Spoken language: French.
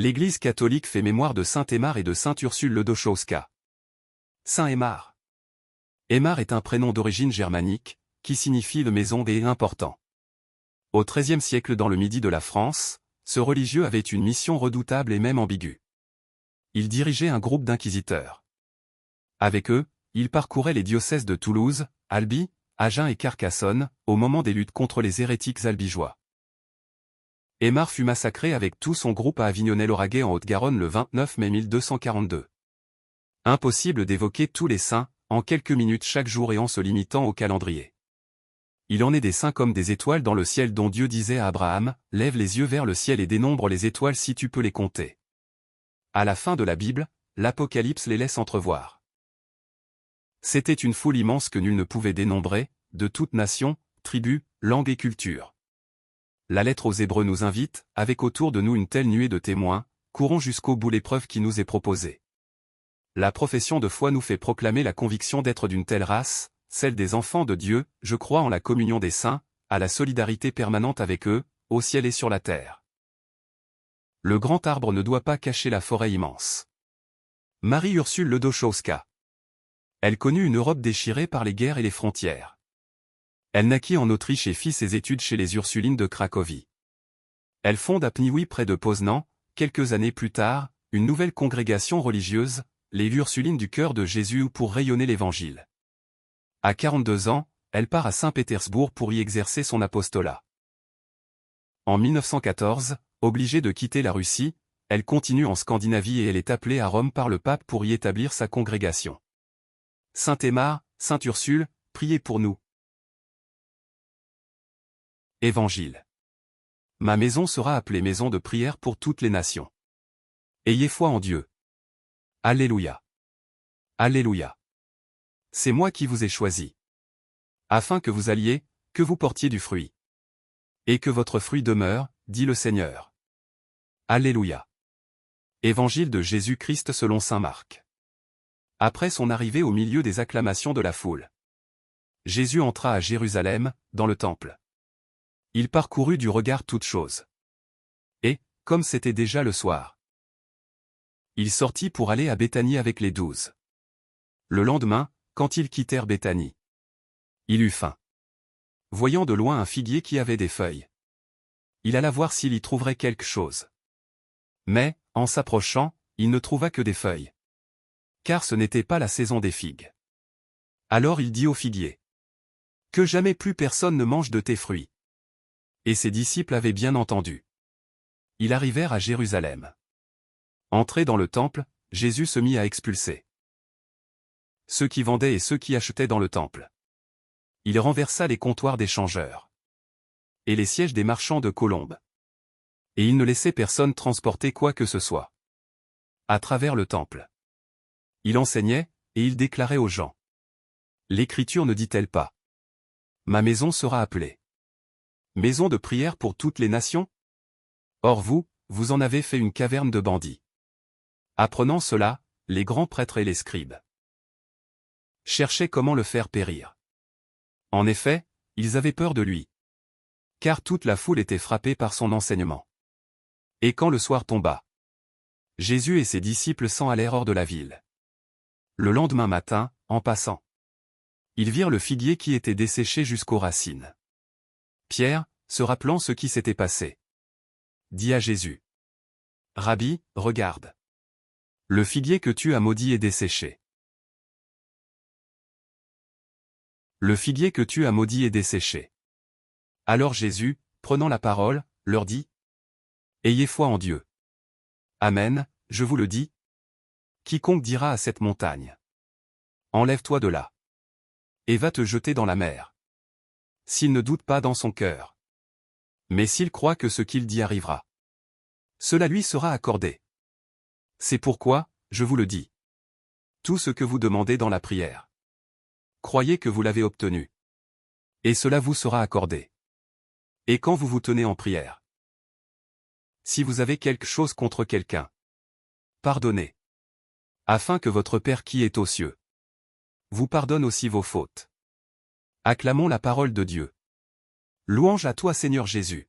L'Église catholique fait mémoire de saint Aimar et de sainte Ursule Lodochowska. Saint Aimar. Aimar est un prénom d'origine germanique, qui signifie le maison et important. Au XIIIe siècle dans le midi de la France, ce religieux avait une mission redoutable et même ambiguë. Il dirigeait un groupe d'inquisiteurs. Avec eux, il parcourait les diocèses de Toulouse, Albi, Agen et Carcassonne, au moment des luttes contre les hérétiques albigeois. Aimar fut massacré avec tout son groupe à Avignonnet-Lauragais en Haute-Garonne le 29 mai 1242. Impossible d'évoquer tous les saints, en quelques minutes chaque jour et en se limitant au calendrier. Il en est des saints comme des étoiles dans le ciel dont Dieu disait à Abraham, « Lève les yeux vers le ciel et dénombre les étoiles si tu peux les compter. » À la fin de la Bible, l'Apocalypse les laisse entrevoir. C'était une foule immense que nul ne pouvait dénombrer, de toute nation, tribu, langue et culture. La lettre aux Hébreux nous invite, avec autour de nous une telle nuée de témoins, courons jusqu'au bout l'épreuve qui nous est proposée. La profession de foi nous fait proclamer la conviction d'être d'une telle race, celle des enfants de Dieu, je crois en la communion des saints, à la solidarité permanente avec eux, au ciel et sur la terre. Le grand arbre ne doit pas cacher la forêt immense. Marie-Ursule Lodochowska. Elle connut une Europe déchirée par les guerres et les frontières. Elle naquit en Autriche et fit ses études chez les Ursulines de Cracovie. Elle fonde à Pniwi près de Poznan, quelques années plus tard, une nouvelle congrégation religieuse, les Ursulines du cœur de Jésus pour rayonner l'Évangile. À 42 ans, elle part à Saint-Pétersbourg pour y exercer son apostolat. En 1914, obligée de quitter la Russie, elle continue en Scandinavie et elle est appelée à Rome par le pape pour y établir sa congrégation. Saint Aimar, Sainte Ursule, priez pour nous. Évangile. Ma maison sera appelée maison de prière pour toutes les nations. Ayez foi en Dieu. Alléluia. Alléluia. C'est moi qui vous ai choisi. Afin que vous alliez, que vous portiez du fruit. Et que votre fruit demeure, dit le Seigneur. Alléluia. Évangile de Jésus-Christ selon saint Marc. Après son arrivée au milieu des acclamations de la foule, Jésus entra à Jérusalem, dans le temple. Il parcourut du regard toutes choses. Et, comme c'était déjà le soir, il sortit pour aller à Béthanie avec les 12. Le lendemain, quand ils quittèrent Béthanie, il eut faim. Voyant de loin un figuier qui avait des feuilles, il alla voir s'il y trouverait quelque chose. Mais, en s'approchant, il ne trouva que des feuilles. Car ce n'était pas la saison des figues. Alors il dit au figuier, « Que jamais plus personne ne mange de tes fruits. » Et ses disciples avaient bien entendu. Ils arrivèrent à Jérusalem. Entré dans le temple, Jésus se mit à expulser ceux qui vendaient et ceux qui achetaient dans le temple. Il renversa les comptoirs des changeurs et les sièges des marchands de colombes. Et il ne laissait personne transporter quoi que ce soit à travers le temple. Il enseignait, et il déclarait aux gens. L'Écriture ne dit-elle pas? Ma maison sera appelée maison de prière pour toutes les nations? Or vous en avez fait une caverne de bandits. Apprenant cela, les grands prêtres et les scribes cherchaient comment le faire périr. En effet, ils avaient peur de lui. Car toute la foule était frappée par son enseignement. Et quand le soir tomba, Jésus et ses disciples s'en allèrent hors de la ville. Le lendemain matin, en passant, ils virent le figuier qui était desséché jusqu'aux racines. Pierre, se rappelant ce qui s'était passé, dit à Jésus. Rabbi, regarde. Le figuier que tu as maudit est desséché. Le figuier que tu as maudit est desséché. Alors Jésus, prenant la parole, leur dit. Ayez foi en Dieu. Amen, je vous le dis. Quiconque dira à cette montagne. Enlève-toi de là. Et va te jeter dans la mer. S'il ne doute pas dans son cœur. Mais s'il croit que ce qu'il dit arrivera. Cela lui sera accordé. C'est pourquoi, je vous le dis. Tout ce que vous demandez dans la prière. Croyez que vous l'avez obtenu. Et cela vous sera accordé. Et quand vous vous tenez en prière. Si vous avez quelque chose contre quelqu'un. Pardonnez. Afin que votre Père qui est aux cieux vous pardonne aussi vos fautes. Acclamons la parole de Dieu. Louange à toi Seigneur Jésus.